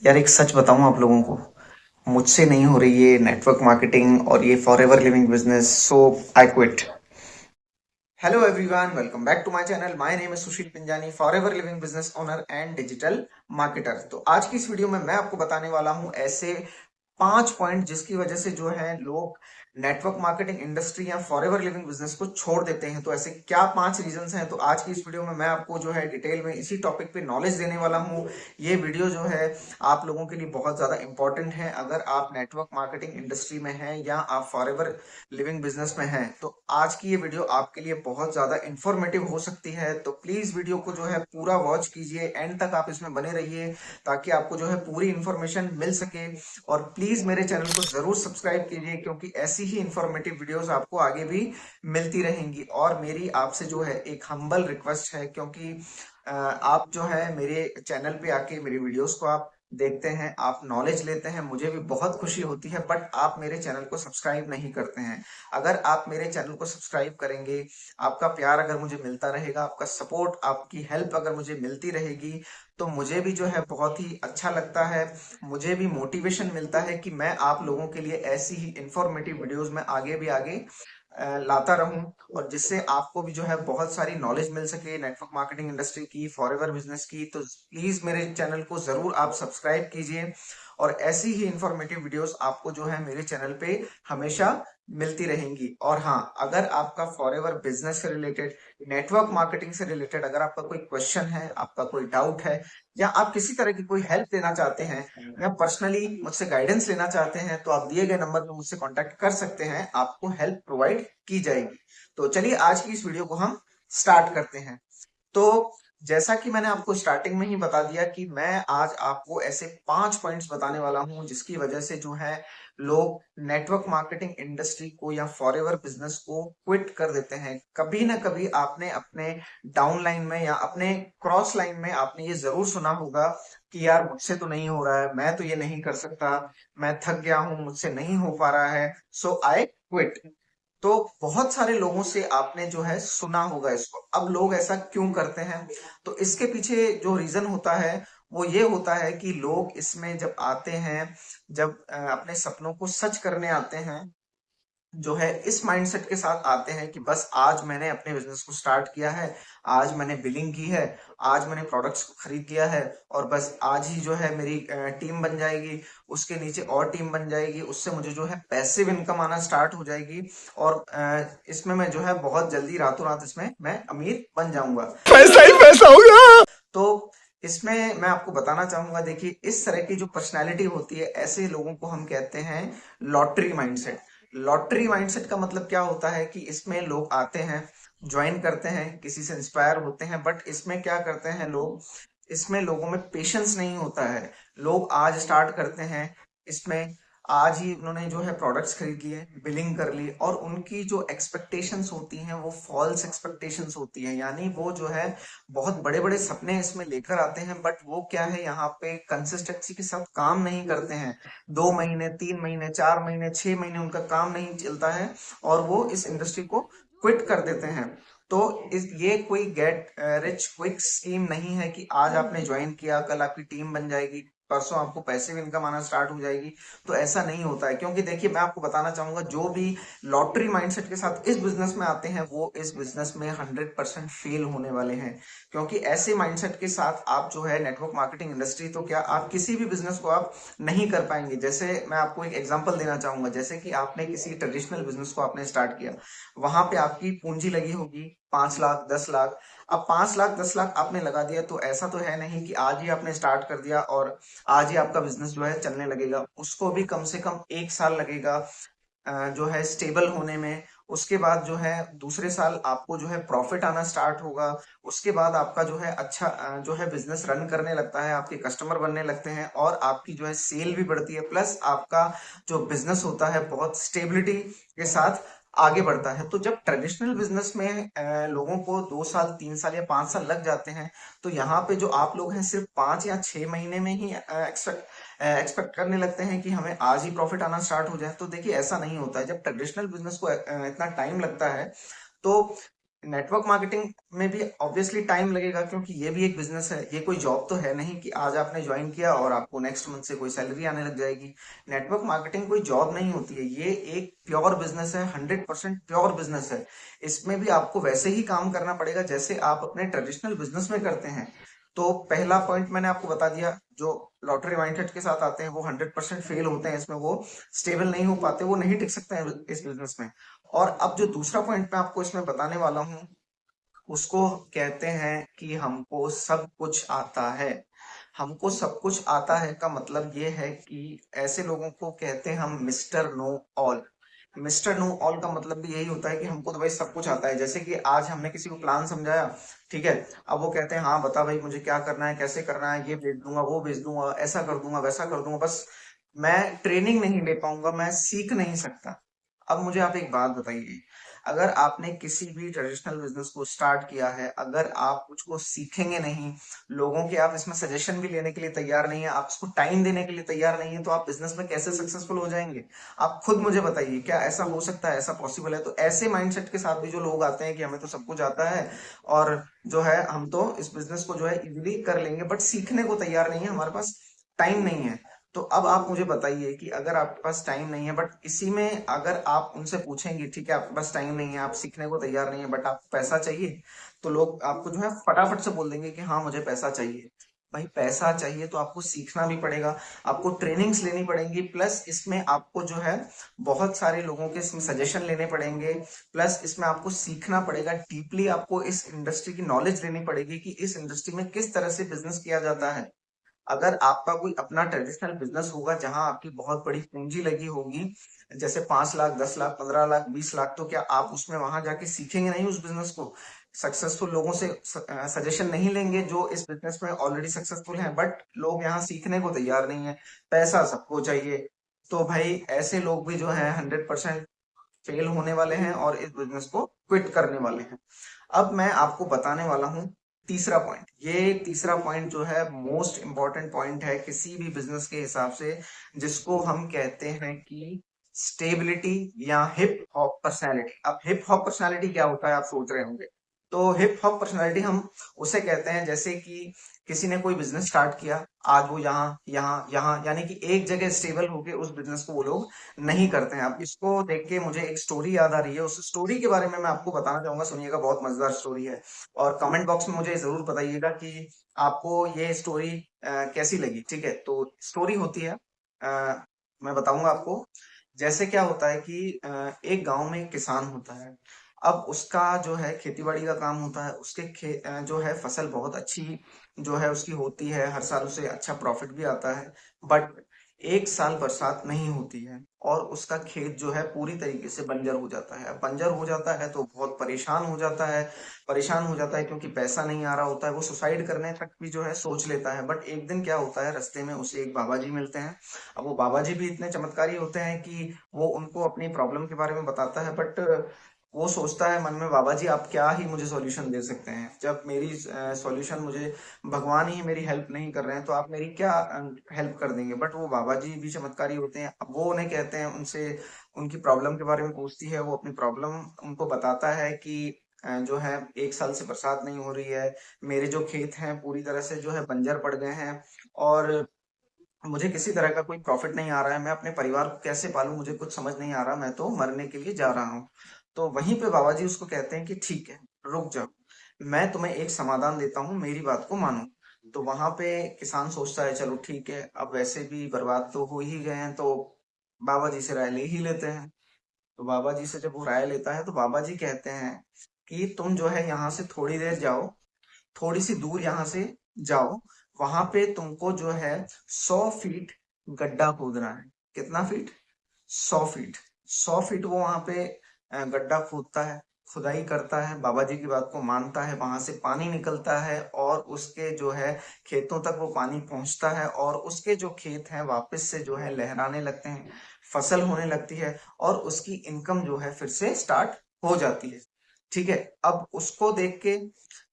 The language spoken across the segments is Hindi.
यार एक सच बताऊं आप लोगों को, मुझसे नहीं हो रही ये नेटवर्क मार्केटिंग और ये Forever Living business, so I quit. Hello everyone, welcome back to my channel. My name है Sushil Pinjani, Forever Living business owner and digital marketer. तो आज की इस वीडियो में मैं आपको बताने वाला हूं ऐसे 5 पॉइंट जिसकी वजह से जो है लोग नेटवर्क मार्केटिंग इंडस्ट्री या फॉरएवर लिविंग बिजनेस को छोड़ देते हैं। तो ऐसे क्या 5 रीजंस हैं, तो आज की इस वीडियो में मैं आपको जो है डिटेल में इसी टॉपिक पे नॉलेज देने वाला हूं। ये वीडियो जो है आप लोगों के लिए बहुत ज्यादा इंपॉर्टेंट है। अगर आप नेटवर्क मार्केटिंग इंडस्ट्री में हैं या आप फॉरएवर लिविंग बिजनेस में हैं, तो आज की ये वीडियो आपके लिए बहुत ज्यादा इंफॉर्मेटिव हो सकती है। तो प्लीज वीडियो को जो है पूरा वॉच कीजिए, एंड तक आप इसमें बने रहिए ताकि आपको जो है पूरी इंफॉर्मेशन मिल सके। और प्लीज मेरे चैनल को जरूर सब्सक्राइब कीजिए, क्योंकि ऐसी ही इंफॉर्मेटिव वीडियोस आपको आगे भी मिलती रहेंगी। और मेरी आपसे जो है एक हम्बल रिक्वेस्ट है, क्योंकि आप जो है मेरे चैनल पे आके मेरी वीडियोस को आप देखते हैं, आप नॉलेज लेते हैं, मुझे भी बहुत खुशी होती है, बट आप मेरे चैनल को सब्सक्राइब नहीं करते हैं। अगर आप मेरे चैनल को सब्सक्राइब करेंगे, आपका प्यार अगर मुझे मिलता रहेगा, आपका सपोर्ट, आपकी हेल्प अगर मुझे मिलती रहेगी, तो मुझे भी जो है बहुत ही अच्छा लगता है। मुझे भी मोटिवेशन मिलता है कि मैं आप लोगों के लिए ऐसी ही इंफॉर्मेटिव वीडियोस में आगे भी आगे लाता रहूं, और जिससे आपको भी जो है बहुत सारी नॉलेज मिल सके नेटवर्क मार्केटिंग इंडस्ट्री की, फॉरएवर बिजनेस की। तो प्लीज मेरे चैनल को जरूर आप सब्सक्राइब कीजिए, और ऐसी ही इंफॉर्मेटिव वीडियोस आपको जो है मेरे चैनल पे हमेशा मिलती रहेंगी। और हाँ, अगर आपका फॉरएवर बिजनेस से रिलेटेड, नेटवर्क मार्केटिंग से रिलेटेड अगर आपका कोई क्वेश्चन है, आपका कोई डाउट है, या आप किसी तरह की कोई हेल्प लेना चाहते हैं, या पर्सनली मुझसे गाइडेंस लेना चाहते हैं, तो आप दिए गए नंबर पर मुझसे कांटेक्ट कर सकते हैं, आपको हेल्प प्रोवाइड की जाएगी। तो चलिए आज की इस वीडियो को हम स्टार्ट करते हैं। तो जैसा कि मैंने आपको स्टार्टिंग में ही बता दिया कि मैं आज आपको ऐसे 5 पॉइंट्स बताने वाला हूं जिसकी वजह से जो है लोग नेटवर्क मार्केटिंग इंडस्ट्री को या फॉरएवर बिजनेस को क्विट कर देते हैं। कभी ना कभी आपने अपने डाउन लाइन में या अपने क्रॉस लाइन में आपने ये जरूर सुना होगा कि यार मुझसे तो नहीं हो रहा है, मैं तो ये नहीं कर सकता, मैं थक गया हूं, मुझसे नहीं हो पा रहा है, सो आई क्विट। तो बहुत सारे लोगों से आपने जो है सुना होगा इसको। अब लोग ऐसा क्यों करते हैं, तो इसके पीछे जो रीजन होता है वो ये होता है कि लोग इसमें जब आते हैं, जब अपने सपनों को सच करने आते हैं, जो है इस माइंडसेट के साथ आते हैं कि बस आज मैंने अपने बिजनेस को स्टार्ट किया है, आज मैंने बिलिंग की है, आज मैंने प्रोडक्ट्स को खरीद लिया है, और बस आज ही जो है मेरी टीम बन जाएगी, उसके नीचे और टीम बन जाएगी, उससे मुझे जो है पैसिव इनकम आना स्टार्ट हो जाएगी, और इसमें मैं जो है बहुत जल्दी रातों रात इसमें मैं अमीर बन जाऊंगा। पैसा ही पैसा होगा। तो इसमें मैं आपको बताना चाहूंगा, देखिए इस तरह की जो पर्सनैलिटी होती है, ऐसे लोगों को हम कहते हैं लॉटरी माइंडसेट। लॉटरी माइंडसेट का मतलब क्या होता है कि इसमें लोग आते हैं, ज्वाइन करते हैं, किसी से इंस्पायर होते हैं, बट इसमें क्या करते हैं लोग, इसमें लोगों में पेशेंस नहीं होता है। लोग आज स्टार्ट करते हैं इसमें, आज ही उन्होंने जो है प्रोडक्ट्स खरीद लिए, बिलिंग कर ली, और उनकी जो एक्सपेक्टेशंस होती हैं वो फॉल्स एक्सपेक्टेशंस होती हैं। यानी वो जो है बहुत बड़े बड़े सपने इसमें लेकर आते हैं, बट वो क्या है, यहाँ पे कंसिस्टेंसी के साथ काम नहीं करते हैं। 2 महीने, 3 महीने, 4 महीने, 6 महीने उनका काम नहीं चलता है, और वो इस इंडस्ट्री को क्विट कर देते हैं। तो इस ये कोई गेट रिच क्विक स्कीम नहीं है कि आज आपने ज्वाइन किया, कल आपकी टीम बन जाएगी, परसों आपको पैसिव इनकम आना स्टार्ट हो जाएगी। तो ऐसा नहीं होता है, क्योंकि देखिए मैं आपको बताना चाहूंगा, जो भी लॉटरी माइंडसेट के साथ इस बिजनेस में आते हैं वो इस बिजनेस में 100% फेल होने वाले हैं। क्योंकि ऐसे माइंडसेट के साथ आप जो है नेटवर्क मार्केटिंग इंडस्ट्री, तो क्या आप किसी भी बिजनेस को आप नहीं कर पाएंगे। जैसे मैं आपको एक एग्जांपल देना चाहूंगा, जैसे कि आपने किसी ट्रेडिशनल बिजनेस को आपने स्टार्ट किया, वहां पे आपकी पूंजी लगी होगी 5 लाख 10 लाख। अब 5 लाख 10 लाख आपने लगा दिया, तो ऐसा तो है नहीं कि आज ही आपने स्टार्ट कर दिया और आज ही आपका बिजनेस जो है चलने लगेगा। उसको भी कम से कम 1 साल लगेगा जो है स्टेबल होने में। उसके बाद जो है दूसरे साल आपको जो है प्रॉफिट आना स्टार्ट होगा। उसके बाद आपका जो है अच्छा जो है बिजनेस रन करने लगता है, आपके कस्टमर बनने लगते हैं, और आपकी जो है सेल भी बढ़ती है, प्लस आपका जो बिजनेस होता है बहुत स्टेबिलिटी के साथ आगे बढ़ता है। तो जब ट्रेडिशनल बिजनेस में लोगों को 2 साल 3 साल या 5 साल लग जाते हैं, तो यहाँ पे जो आप लोग हैं सिर्फ 5 या 6 महीने में ही एक्सपेक्ट करने लगते हैं कि हमें आज ही प्रॉफिट आना स्टार्ट हो जाए। तो देखिए ऐसा नहीं होता है, जब ट्रेडिशनल बिजनेस को इतना टाइम लगता है, तो नेटवर्क मार्केटिंग में भी ऑब्वियसली टाइम लगेगा, क्योंकि ये भी एक बिजनेस है। ये कोई जॉब तो है नहीं कि आज आपने ज्वाइन किया और आपको नेक्स्ट मंथ से कोई सैलरी आने लग जाएगी। नेटवर्क मार्केटिंग कोई जॉब नहीं होती है, ये एक प्योर बिजनेस है, 100% प्योर बिजनेस है। इसमें भी आपको वैसे ही काम करना पड़ेगा जैसे आप अपने ट्रेडिशनल बिजनेस में करते हैं। तो पहला पॉइंट मैंने आपको बता दिया, जो लॉटरी माइंडसेट के साथ आते हैं वो 100% फेल होते हैं इसमें, वो स्टेबल नहीं हो पाते, वो नहीं टिक सकते हैं इस बिजनेस में। और अब जो दूसरा पॉइंट मैं आपको इसमें बताने वाला हूँ, उसको कहते हैं कि हमको सब कुछ आता है। हमको सब कुछ आता है का मतलब ये है कि ऐसे लोगों को कहते हैं हम mister know all. Mister know all का मतलब भी यही होता है कि हमको तो भाई सब कुछ आता है। जैसे कि आज हमने किसी को प्लान समझाया, ठीक है, अब वो कहते हैं हाँ बता भाई मुझे क्या करना है, कैसे करना है, ये भेज दूंगा, वो भेज दूंगा, ऐसा कर दूंगा, वैसा कर दूंगा, बस मैं ट्रेनिंग नहीं ले पाऊंगा, मैं सीख नहीं सकता। अब मुझे आप एक बात बताइए, अगर आपने किसी भी ट्रेडिशनल बिजनेस को स्टार्ट किया है, अगर आप कुछ को सीखेंगे नहीं, लोगों के आप इसमें सजेशन भी लेने के लिए तैयार नहीं है, आप इसको टाइम देने के लिए तैयार नहीं है, तो आप बिजनेस में कैसे सक्सेसफुल हो जाएंगे? आप खुद मुझे बताइए, क्या ऐसा हो सकता है, ऐसा पॉसिबल है? तो ऐसे माइंडसेट के साथ भी जो लोग आते हैं कि हमें तो सब कुछ आता है और जो है हम तो इस बिजनेस को जो है इजीली कर लेंगे, बट सीखने को तैयार नहीं है, हमारे पास टाइम नहीं है। तो अब आप मुझे बताइए कि अगर आपके पास टाइम नहीं है, बट इसी में अगर आप उनसे पूछेंगे, ठीक है आपके पास टाइम नहीं है, आप सीखने को तैयार नहीं है, बट आपको पैसा चाहिए, तो लोग आपको जो है फटाफट से बोल देंगे कि हाँ मुझे पैसा चाहिए। भाई पैसा चाहिए तो आपको सीखना भी पड़ेगा, आपको ट्रेनिंग्स लेनी पड़ेंगी, प्लस इसमें आपको जो है बहुत सारे लोगों के इसमें सजेशन लेने पड़ेंगे, प्लस इसमें आपको सीखना पड़ेगा डीपली, आपको इस इंडस्ट्री की नॉलेज लेनी पड़ेगी कि इस इंडस्ट्री में किस तरह से बिजनेस किया जाता है। अगर आपका कोई अपना ट्रेडिशनल बिजनेस होगा जहां आपकी बहुत बड़ी पूंजी लगी होगी, जैसे 5 लाख, 10 लाख, 15 लाख, 20 लाख, तो क्या आप उसमें वहां जाके सीखेंगे नहीं उस बिजनेस को? सक्सेसफुल लोगों से सजेशन नहीं लेंगे जो इस बिजनेस में ऑलरेडी सक्सेसफुल हैं, बट लोग यहाँ सीखने को तैयार नहीं है, पैसा सबको चाहिए। तो भाई ऐसे लोग भी जो है 100% फेल होने वाले हैं और इस बिजनेस को क्विट करने वाले हैं। अब मैं आपको बताने वाला हूँ तीसरा पॉइंट। ये तीसरा पॉइंट जो है मोस्ट इंपॉर्टेंट पॉइंट है किसी भी बिजनेस के हिसाब से, जिसको हम कहते हैं कि स्टेबिलिटी या हिप हॉप पर्सनैलिटी। अब हिप हॉप पर्सनैलिटी क्या होता है आप सोच रहे होंगे। तो हिप हॉप पर्सनैलिटी हम उसे कहते हैं जैसे कि किसी ने कोई बिजनेस स्टार्ट किया, आज वो यहाँ यहाँ यहाँ यानी कि एक जगह स्टेबल होके उस बिजनेस को वो लोग नहीं करते हैं। अब इसको देख के मुझे एक स्टोरी याद आ रही है, उस स्टोरी के बारे में मैं आपको बताना चाहूंगा, सुनिएगा, बहुत मजेदार स्टोरी है। और कमेंट बॉक्स में मुझे जरूर बताइएगा कि आपको ये स्टोरी कैसी लगी। ठीक है, तो स्टोरी होती है, मैं बताऊंगा आपको। जैसे क्या होता है कि एक गांव में एक किसान होता है। अब उसका जो है खेतीबाड़ी का काम होता है, उसके जो है फसल बहुत अच्छी जो है उसकी होती है, हर साल उसे अच्छा प्रॉफिट भी आता है। बट एक साल बरसात नहीं होती है और उसका खेत जो है पूरी तरीके से बंजर हो जाता है। अब बंजर हो जाता है तो बहुत परेशान हो जाता है, परेशान हो जाता है क्योंकि पैसा नहीं आ रहा होता है, वो सुसाइड करने तक भी जो है सोच लेता है। बट एक दिन क्या होता है, रास्ते में उसे एक बाबा जी मिलते हैं। अब वो बाबा जी भी इतने चमत्कारी होते हैं कि वो उनको अपनी प्रॉब्लम के बारे में बताता है, बट वो सोचता है मन में, बाबा जी आप क्या ही मुझे सॉल्यूशन दे सकते हैं, जब मेरी सॉल्यूशन मुझे भगवान ही मेरी हेल्प नहीं कर रहे हैं, तो आप मेरी क्या हेल्प कर देंगे? बट वो बाबा जी भी चमत्कारी होते हैं। अब वो उन्हें कहते हैं, उनसे उनकी प्रॉब्लम के बारे में पूछती है, वो अपनी प्रॉब्लम उनको बताता है कि जो है एक साल से बरसात नहीं हो रही है, मेरे जो खेत हैं पूरी तरह से जो है बंजर पड़ गए हैं, और मुझे किसी तरह का कोई प्रॉफिट नहीं आ रहा है, मैं अपने परिवार को कैसे पालूं, मुझे कुछ समझ नहीं आ रहा, मैं तो मरने के लिए जा रहा हूँ। तो वहीं पे बाबा जी उसको कहते हैं कि ठीक है, रुक जाओ, मैं तुम्हें एक समाधान देता हूँ, मेरी बात को मानो। तो वहां पे किसान सोचता है चलो ठीक है, अब वैसे भी बर्बाद तो हो ही गए हैं, तो बाबा जी से राय ले ही लेते हैं। तो बाबा जी से जब वो राय लेता है तो बाबा जी कहते हैं कि तुम जो है यहाँ से थोड़ी देर जाओ, थोड़ी सी दूर यहाँ से जाओ, वहां पे तुमको जो है 100 फीट गड्ढा खोदना है। कितना फीट? 100 फीट। 100 फीट वो वहां पे गड्ढा खोदता है, खुदाई करता है, बाबा जी की बात को मानता है, वहां से पानी निकलता है और उसके जो है खेतों तक वो पानी पहुंचता है, और उसके जो खेत हैं वापस से जो है लहराने लगते हैं, फसल होने लगती है, और उसकी इनकम जो है फिर से स्टार्ट हो जाती है। ठीक है, अब उसको देख के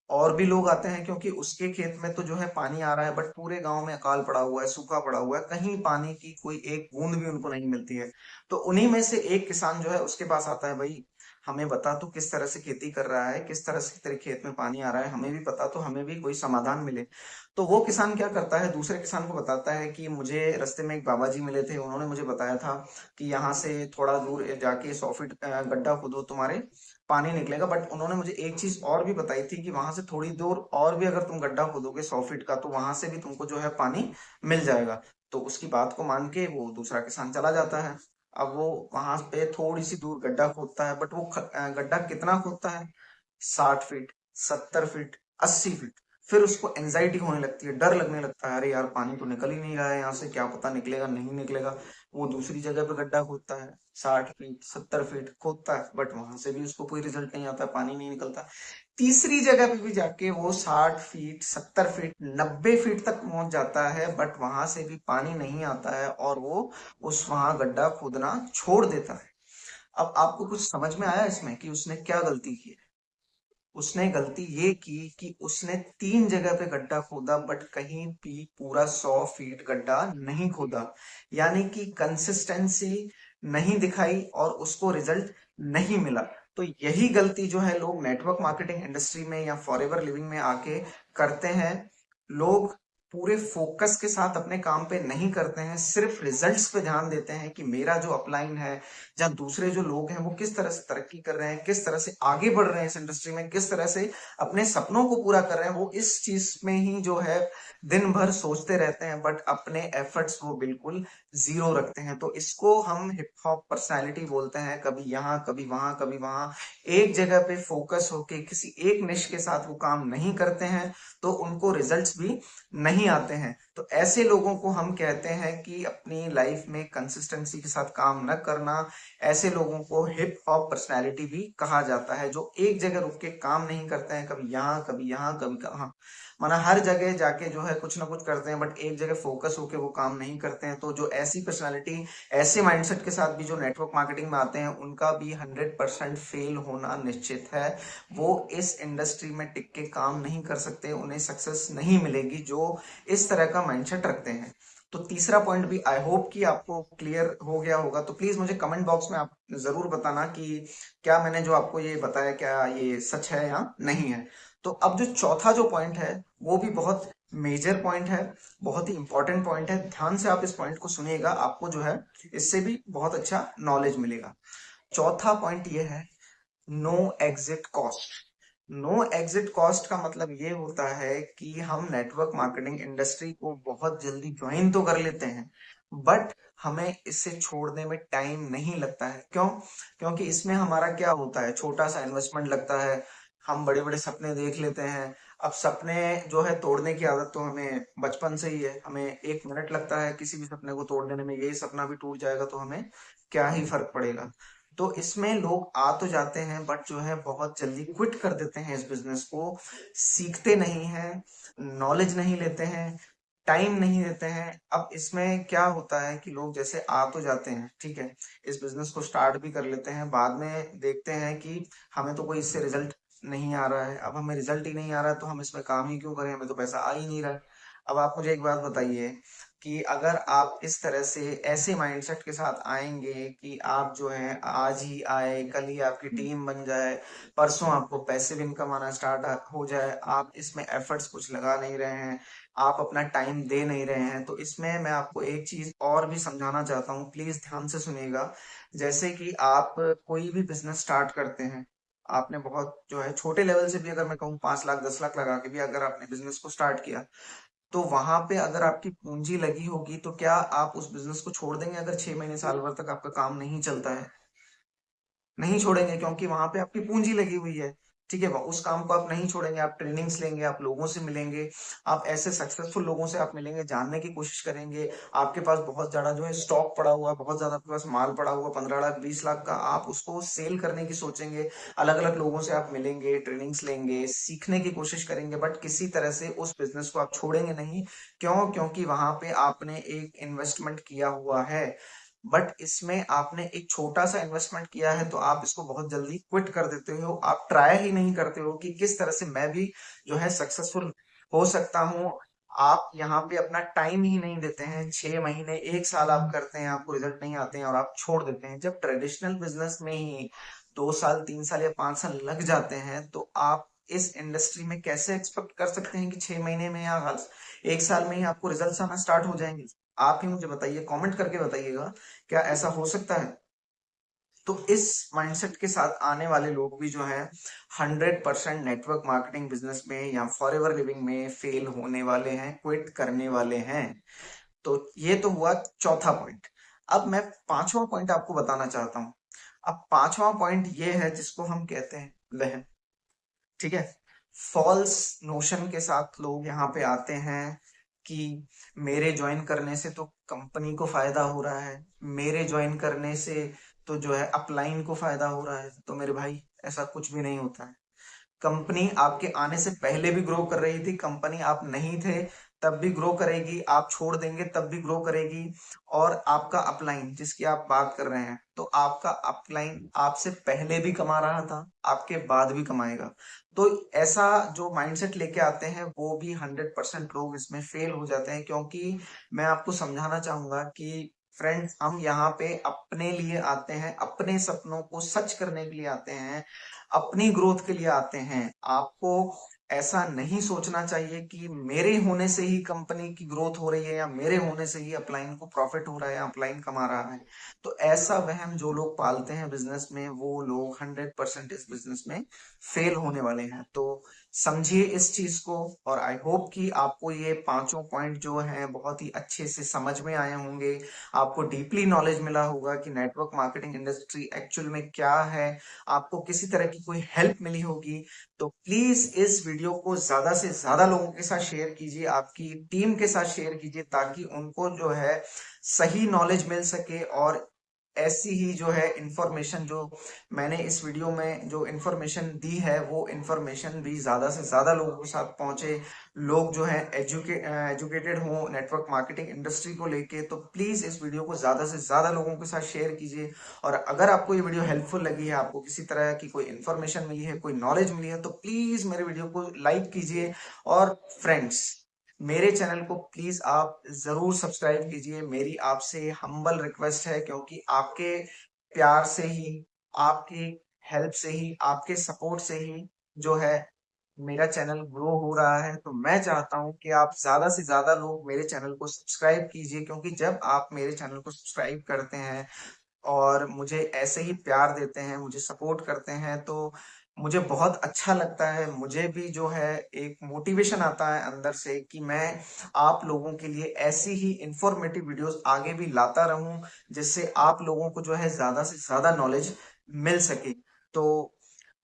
और भी लोग आते हैं, क्योंकि उसके खेत में तो जो है पानी आ रहा है, बट पूरे गांव में अकाल पड़ा हुआ है, सूखा पड़ा हुआ है, कहीं पानी की कोई एक बूंद भी उनको नहीं मिलती है। तो उन्हीं में से एक किसान जो है उसके पास आता है, भाई हमें बता तो किस तरह से खेती कर रहा है, किस तरह से तेरे खेत में पानी आ रहा है, हमें भी पता तो हमें भी कोई समाधान मिले। तो वो किसान क्या करता है, दूसरे किसान को बताता है कि मुझे रास्ते में एक बाबा जी मिले थे, उन्होंने मुझे बताया था कि यहाँ से थोड़ा दूर जाके 100 फीट गड्ढा खोदो, तुम्हारे पानी निकलेगा। बट उन्होंने मुझे एक चीज और भी बताई थी कि वहां से थोड़ी दूर और भी अगर तुम गड्ढा खोदोगे 100 फीट का, तो वहां से भी तुमको जो है पानी मिल जाएगा। तो उसकी बात को मान के वो दूसरा किसान चला जाता है। अब वो वहां पे थोड़ी सी दूर गड्ढा खोदता है, बट वो गड्ढा कितना खोदता है, 60 फीट, 70 फीट, 80 फीट। फिर उसको एंजाइटी होने लगती है, डर लगने लगता है, अरे यार पानी तो निकल ही नहीं रहा है यहाँ से, क्या पता निकलेगा नहीं निकलेगा। वो दूसरी जगह पे गड्ढा खोदता है, 60 फीट 70 फीट खोदता है, बट वहां से भी उसको कोई रिजल्ट नहीं आता, पानी नहीं निकलता। तीसरी जगह पे भी जाके वो 60 फीट 70 फीट 90 फीट तक पहुंच जाता है, बट वहां से भी पानी नहीं आता है, और वो उस वहां गड्ढा खोदना छोड़ देता है। अब आपको कुछ समझ में आया इसमें कि उसने क्या गलती की? उसने गलती ये की कि उसने 3 जगह पे गड्ढा खोदा, बट कहीं भी पूरा 100 फीट गड्ढा नहीं खोदा। यानी कि कंसिस्टेंसी नहीं दिखाई और उसको रिजल्ट नहीं मिला। तो यही गलती जो है लोग नेटवर्क मार्केटिंग इंडस्ट्री में या फॉरएवर लिविंग में आके करते हैं। लोग पूरे फोकस के साथ अपने काम पे नहीं करते हैं, सिर्फ रिजल्ट्स पे ध्यान देते हैं कि मेरा जो अपलाइन है, जहाँ दूसरे जो लोग हैं वो किस तरह से तरक्की कर रहे हैं, किस तरह से आगे बढ़ रहे हैं इस इंडस्ट्री में, किस तरह से अपने सपनों को पूरा कर रहे हैं, वो इस चीज में ही जो है दिन भर सोचते रहते हैं, बट अपने एफर्ट्स वो बिल्कुल जीरो रखते हैं। तो इसको हम हिप हॉप पर्सनैलिटी बोलते हैं, कभी यहाँ कभी वहां कभी वहां, एक जगह पे फोकस होके किसी एक निश के साथ वो काम नहीं करते हैं, तो उनको रिजल्ट्स भी नहीं आते हैं। तो ऐसे लोगों को हम कहते हैं कि अपनी लाइफ में कंसिस्टेंसी के साथ काम न करना। ऐसे लोगों को हिप हॉप पर्सनैलिटी भी कहा जाता है, जो एक जगह रुक के काम नहीं करते हैं, कभी यहाँ कभी यहाँ कभी कहाँ, माना हर जगह जाके जो है कुछ ना कुछ करते हैं, बट एक जगह फोकस होके वो काम नहीं करते हैं। तो जो ऐसी पर्सनैलिटी, ऐसे माइंडसेट के साथ भी जो नेटवर्क मार्केटिंग में आते हैं, उनका भी 100% फेल होना निश्चित है। वो इस इंडस्ट्री में टिक के काम नहीं कर सकते, उन्हें सक्सेस नहीं मिलेगी जो इस तरह का माइंडसेट रखते हैं। तो तीसरा पॉइंट भी आई होप कि आपको क्लियर हो गया होगा। तो प्लीज मुझे कमेंट बॉक्स में आप जरूर बताना कि क्या मैंने जो आपको ये बताया, क्या ये सच है या नहीं है। तो अब जो चौथा जो पॉइंट है, वो भी बहुत मेजर पॉइंट है, बहुत ही इंपॉर्टेंट पॉइंट है। ध्यान से आप इस पॉइंट को सुनिएगा, आपको जो है इससे भी बहुत अच्छा नॉलेज मिलेगा। चौथा पॉइंट ये है, no exit cost. No exit cost का मतलब ये होता है कि हम नेटवर्क मार्केटिंग इंडस्ट्री को बहुत जल्दी ज्वाइन तो कर लेते हैं, बट हमें इसे छोड़ने में टाइम नहीं लगता है। क्यों? क्योंकि इसमें हमारा क्या होता है, छोटा सा इन्वेस्टमेंट लगता है, हम बड़े बड़े सपने देख लेते हैं। अब सपने जो है तोड़ने की आदत तो हमें बचपन से ही है, हमें 1 मिनट लगता है किसी भी सपने को तोड़ने में, यही सपना भी टूट जाएगा तो हमें क्या ही फर्क पड़ेगा। तो इसमें लोग आ तो जाते हैं, बट जो है बहुत जल्दी क्विट कर देते हैं इस बिजनेस को, सीखते नहीं हैं, नॉलेज नहीं लेते हैं, टाइम नहीं देते हैं। अब इसमें क्या होता है कि लोग जैसे आ तो जाते हैं, ठीक है, इस बिजनेस को स्टार्ट भी कर लेते हैं, बाद में देखते हैं कि हमें तो कोई इससे रिजल्ट नहीं आ रहा है। अब हमें रिजल्ट ही नहीं आ रहा है तो हम इसमें काम ही क्यों करें, हमें तो पैसा आ ही नहीं रहा है। अब आप मुझे एक बात बताइए कि अगर आप इस तरह से ऐसे माइंडसेट के साथ आएंगे कि आप जो है आज ही आए, कल ही आपकी टीम बन जाए, परसों आपको पैसिव इनकम आना स्टार्ट हो जाए, आप इसमें एफर्ट्स कुछ लगा नहीं रहे हैं, आप अपना टाइम दे नहीं रहे हैं, तो इसमें मैं आपको एक चीज और भी समझाना चाहता हूँ, प्लीज ध्यान से सुनिएगा। जैसे कि आप कोई भी बिजनेस स्टार्ट करते हैं, आपने बहुत जो है छोटे लेवल से भी, अगर मैं कहूँ 5 लाख 10 लाख लगा के भी अगर आपने बिजनेस को स्टार्ट किया, तो वहां पे अगर आपकी पूंजी लगी होगी, तो क्या आप उस बिजनेस को छोड़ देंगे अगर 6 महीने साल भर तक आपका काम नहीं चलता है? नहीं छोड़ेंगे, क्योंकि वहां पे आपकी पूंजी लगी हुई है। ठीक है, उस काम को आप नहीं छोड़ेंगे, आप ट्रेनिंग्स लेंगे, आप लोगों से मिलेंगे, आप ऐसे सक्सेसफुल लोगों से आप मिलेंगे, जानने की कोशिश करेंगे। आपके पास बहुत ज्यादा जो है स्टॉक पड़ा हुआ है, बहुत ज्यादा आपके पास माल पड़ा हुआ, 15 लाख 20 लाख का, आप उसको सेल करने की सोचेंगे। अलग अलग लोगों से आप मिलेंगे, ट्रेनिंग्स लेंगे, सीखने की कोशिश करेंगे, बट किसी तरह से उस बिजनेस को आप छोड़ेंगे नहीं। क्यों? क्योंकि वहां पे आपने एक इन्वेस्टमेंट किया हुआ है, बट इसमें आपने एक छोटा सा इन्वेस्टमेंट किया है, तो आप इसको बहुत जल्दी क्विट कर देते हो, आप ट्राई ही नहीं करते हो कि किस तरह से मैं भी जो है सक्सेसफुल हो सकता हूँ। आप यहाँ पे अपना टाइम ही नहीं देते हैं, 6 महीने 1 साल आप करते हैं, आपको रिजल्ट नहीं आते हैं और आप छोड़ देते हैं। जब ट्रेडिशनल बिजनेस में ही 2 साल 3 साल या 5 साल लग जाते हैं, तो आप इस इंडस्ट्री में कैसे एक्सपेक्ट कर सकते हैं कि 6 महीने में या 1 साल में ही आपको रिजल्ट्स आना स्टार्ट हो जाएंगे? आप ही मुझे बताइए, कमेंट करके बताइएगा, क्या ऐसा हो सकता है? तो इस माइंडसेट के साथ आने वाले लोग भी जो है 100% नेटवर्क मार्केटिंग बिजनेस में या फॉर एवर लिविंग में फेल होने वाले हैं, क्विट करने वाले हैं। तो ये तो हुआ चौथा पॉइंट। अब मैं पांचवा पॉइंट आपको बताना चाहता हूं। अब पांचवा पॉइंट ये है जिसको हम कहते हैं वहम। ठीक है। फॉल्स नोशन के साथ लोग यहाँ पे आते हैं कि मेरे ज्वाइन करने से तो कंपनी को फायदा हो रहा है, मेरे ज्वाइन करने से तो जो है अपलाइन को फायदा हो रहा है। तो मेरे भाई, ऐसा कुछ भी नहीं होता है। कंपनी आपके आने से पहले भी ग्रो कर रही थी, कंपनी आप नहीं थे तब भी ग्रो करेगी, आप छोड़ देंगे तब भी ग्रो करेगी। और आपका अपलाइन जिसकी आप बात कर रहे हैं, तो आपका अपलाइन आपसे पहले भी कमा रहा था, आपके बाद भी कमाएगा। तो ऐसा जो माइंडसेट लेके आते हैं वो भी 100% लोग इसमें फेल हो जाते हैं, क्योंकि मैं आपको समझाना चाहूंगा कि फ्रेंड्स, हम यहाँ पे अपने लिए आते हैं, अपने सपनों को सच करने के लिए आते हैं, अपनी ग्रोथ के लिए आते हैं। आपको ऐसा नहीं सोचना चाहिए कि मेरे होने से ही कंपनी की ग्रोथ हो रही है या मेरे होने से ही अपलाइन को प्रॉफिट हो रहा है या अपलाइन कमा रहा है। तो ऐसा वहम जो लोग पालते हैं बिजनेस में, वो लोग 100% इस बिजनेस में फेल होने वाले हैं। तो समझिए इस चीज को, और आई होप कि आपको ये पांचों पॉइंट जो हैं बहुत ही अच्छे से समझ में आए होंगे। आपको डीपली नॉलेज मिला होगा कि नेटवर्क मार्केटिंग इंडस्ट्री एक्चुअल में क्या है, आपको किसी तरह की कोई हेल्प मिली होगी। तो प्लीज इस वीडियो को ज्यादा से ज्यादा लोगों के साथ शेयर कीजिए, आपकी टीम के साथ शेयर कीजिए, ताकि उनको जो है सही नॉलेज मिल सके। और ऐसी ही जो है इंफॉर्मेशन जो मैंने इस वीडियो में जो इंफॉर्मेशन दी है, वो इंफॉर्मेशन भी ज्यादा से ज्यादा लोगों के साथ पहुंचे। लोग जो है एजुकेटेड हो नेटवर्क मार्केटिंग इंडस्ट्री को लेके। तो प्लीज इस वीडियो को ज्यादा से ज्यादा लोगों के साथ शेयर कीजिए। और अगर आपको ये वीडियो हेल्पफुल लगी है, आपको किसी तरह की कोई इन्फॉर्मेशन मिली है, कोई नॉलेज मिली है, तो प्लीज मेरे वीडियो को लाइक कीजिए। और फ्रेंड्स, मेरे चैनल को प्लीज आप जरूर सब्सक्राइब कीजिए। मेरी आपसे हम्बल रिक्वेस्ट है, क्योंकि आपके प्यार से ही, आपकी हेल्प से ही, आपके सपोर्ट से ही जो है मेरा चैनल ग्रो हो रहा है। तो मैं चाहता हूं कि आप ज्यादा से ज्यादा लोग मेरे चैनल को सब्सक्राइब कीजिए, क्योंकि जब आप मेरे चैनल को सब्सक्राइब करते हैं और मुझे ऐसे ही प्यार देते हैं, मुझे सपोर्ट करते हैं, तो मुझे बहुत अच्छा लगता है। मुझे भी जो है एक मोटिवेशन आता है अंदर से कि मैं आप लोगों के लिए ऐसी ही इंफॉर्मेटिव वीडियोस आगे भी लाता रहूं, जिससे आप लोगों को जो है ज्यादा से ज्यादा नॉलेज मिल सके। तो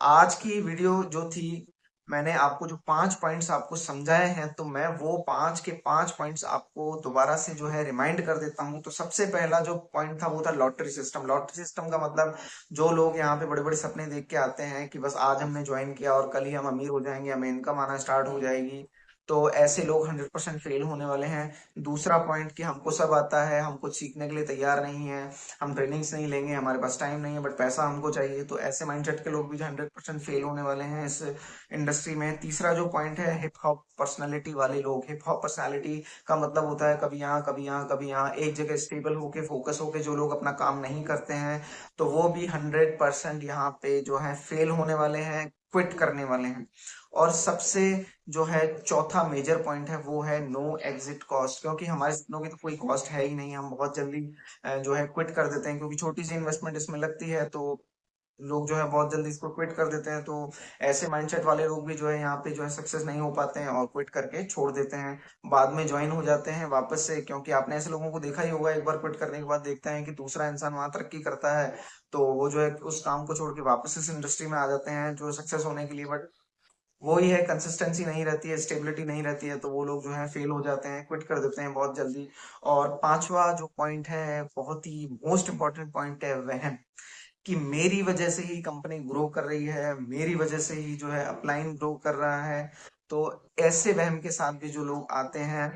आज की वीडियो जो थी, मैंने आपको जो 5 पॉइंट्स आपको समझाए हैं, तो मैं वो 5 के 5 पॉइंट्स आपको दोबारा से जो है रिमाइंड कर देता हूँ। तो सबसे पहला जो पॉइंट था वो था लॉटरी सिस्टम। लॉटरी सिस्टम का मतलब, जो लोग यहाँ पे बड़े बड़े सपने देख के आते हैं कि बस आज हमने ज्वाइन किया और कल ही हम अमीर हो जाएंगे, हमें इनकम आना स्टार्ट हो जाएगी, तो ऐसे लोग 100% फेल होने वाले हैं। दूसरा पॉइंट कि हमको सब आता है, हम कुछ सीखने के लिए तैयार नहीं है, हम ट्रेनिंग्स नहीं लेंगे, हमारे पास टाइम नहीं है, बट पैसा हमको चाहिए, तो ऐसे माइंडसेट के लोग भी 100% फेल होने वाले हैं इस इंडस्ट्री में। तीसरा जो पॉइंट है, हिप हॉप पर्सनालिटी वाले लोग। हिप हॉप पर्सनालिटी का मतलब होता है कभी यहाँ कभी यहाँ कभी यहाँ, एक जगह स्टेबल होके फोकस होके जो लोग अपना काम नहीं करते हैं, तो वो भी 100% यहाँ पे जो है फेल होने वाले हैं, क्विट करने वाले हैं। और सबसे जो है चौथा मेजर पॉइंट है, वो है नो एग्जिट कॉस्ट। क्योंकि हमारे सपनों की तो कोई कॉस्ट है ही नहीं, हम बहुत जल्दी जो है क्विट कर देते हैं, क्योंकि छोटी सी इन्वेस्टमेंट इसमें लगती है, तो लोग जो है बहुत जल्दी इसको क्विट कर देते हैं। तो ऐसे माइंडसेट वाले लोग भी जो है यहाँ पे जो है सक्सेस नहीं हो पाते हैं और क्विट करके छोड़ देते हैं, बाद में ज्वाइन हो जाते हैं वापस से। क्योंकि आपने ऐसे लोगों को देखा ही होगा, एक बार क्विट करने के बाद देखते हैं कि दूसरा इंसान वहां तरक्की करता है, तो वो जो है उस काम को छोड़ के वापस इस इंडस्ट्री में आ जाते हैं जो सक्सेस होने के लिए। बट वही है, कंसिस्टेंसी नहीं रहती है, स्टेबिलिटी नहीं रहती है, तो वो लोग जो है फेल हो जाते हैं, क्विट कर देते हैं बहुत जल्दी। और पांचवा जो पॉइंट है, बहुत ही मोस्ट इंपॉर्टेंट पॉइंट है, वह कि मेरी वजह से ही कंपनी ग्रो कर रही है, मेरी वजह से ही जो है अपलाइन ग्रो कर रहा है। तो ऐसे वहम के साथ भी जो लोग आते हैं,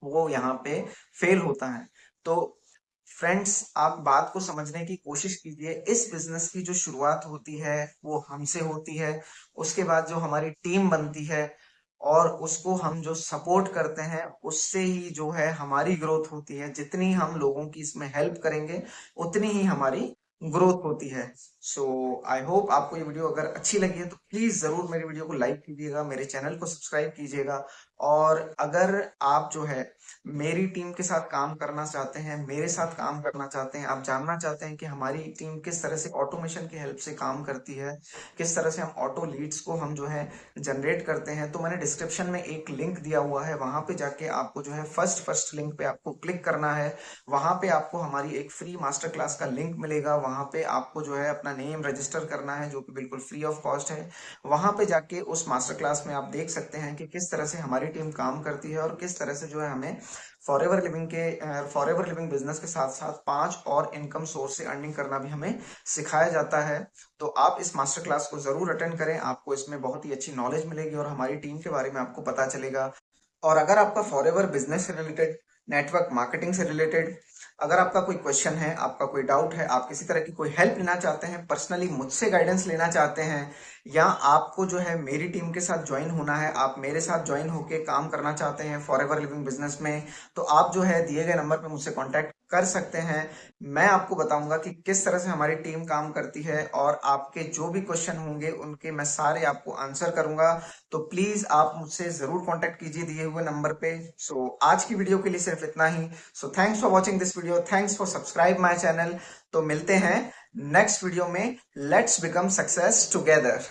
वो यहाँ पे फेल होता है। तो फ्रेंड्स, आप बात को समझने की कोशिश कीजिए। इस बिजनेस की जो शुरुआत होती है वो हमसे होती है, उसके बाद जो हमारी टीम बनती है और उसको हम जो सपोर्ट करते हैं, उससे ही जो है हमारी ग्रोथ होती है। जितनी हम लोगों की इसमें हेल्प करेंगे, उतनी ही हमारी ग्रोथ होती है। सो आई होप आपको ये वीडियो अगर अच्छी लगी है तो प्लीज जरूर मेरी वीडियो को लाइक कीजिएगा, मेरे चैनल को सब्सक्राइब कीजिएगा। और अगर आप जो है मेरी टीम के साथ काम करना चाहते हैं, मेरे साथ काम करना चाहते हैं, आप जानना चाहते हैं कि हमारी टीम किस तरह से ऑटोमेशन की हेल्प से काम करती है, किस तरह से हम ऑटो लीड्स को हम जो है जनरेट करते हैं, तो मैंने डिस्क्रिप्शन में एक लिंक दिया हुआ है, वहां पे जाके आपको जो है फर्स्ट लिंक पे आपको क्लिक करना है। वहां पे आपको हमारी एक फ्री मास्टर क्लास का लिंक मिलेगा, वहां पे आपको जो है अपना नेम रजिस्टर करना है, जो कि बिल्कुल फ्री ऑफ कॉस्ट है। वहां पे जाके उस मास्टर क्लास में आप देख सकते हैं कि किस तरह से हमारी टीम काम करती है और किस तरह से जो है हमें फॉरएवर लिविंग बिजनेस के साथ साथ 5 और इनकम सोर्स से अर्निंग करना भी हमें सिखाया जाता है। तो आप इस मास्टर क्लास को जरूर अटेंड करें, आपको इसमें बहुत ही अच्छी नॉलेज मिलेगी और हमारी टीम के बारे में आपको पता चलेगा। और अगर आपका फॉरएवर बिजनेस से रिलेटेड, नेटवर्क मार्केटिंग से रिलेटेड अगर आपका कोई क्वेश्चन है, आपका कोई डाउट है, आप किसी तरह की कोई हेल्प लेना चाहते हैं, पर्सनली मुझसे गाइडेंस लेना चाहते हैं, या आपको जो है मेरी टीम के साथ ज्वाइन होना है, आप मेरे साथ ज्वाइन होके काम करना चाहते हैं फॉरएवर लिविंग बिजनेस में, तो आप जो है दिए गए नंबर पे मुझसे कांटेक्ट कर सकते हैं। मैं आपको बताऊंगा कि किस तरह से हमारी टीम काम करती है और आपके जो भी क्वेश्चन होंगे उनके मैं सारे आपको आंसर करूंगा। तो प्लीज आप मुझसे जरूर कांटेक्ट कीजिए दिए हुए नंबर पे। सो आज की वीडियो के लिए सिर्फ इतना ही। So thanks for watching this video, thanks for subscribe my channel. तो मिलते हैं नेक्स्ट वीडियो में। Let's become success together.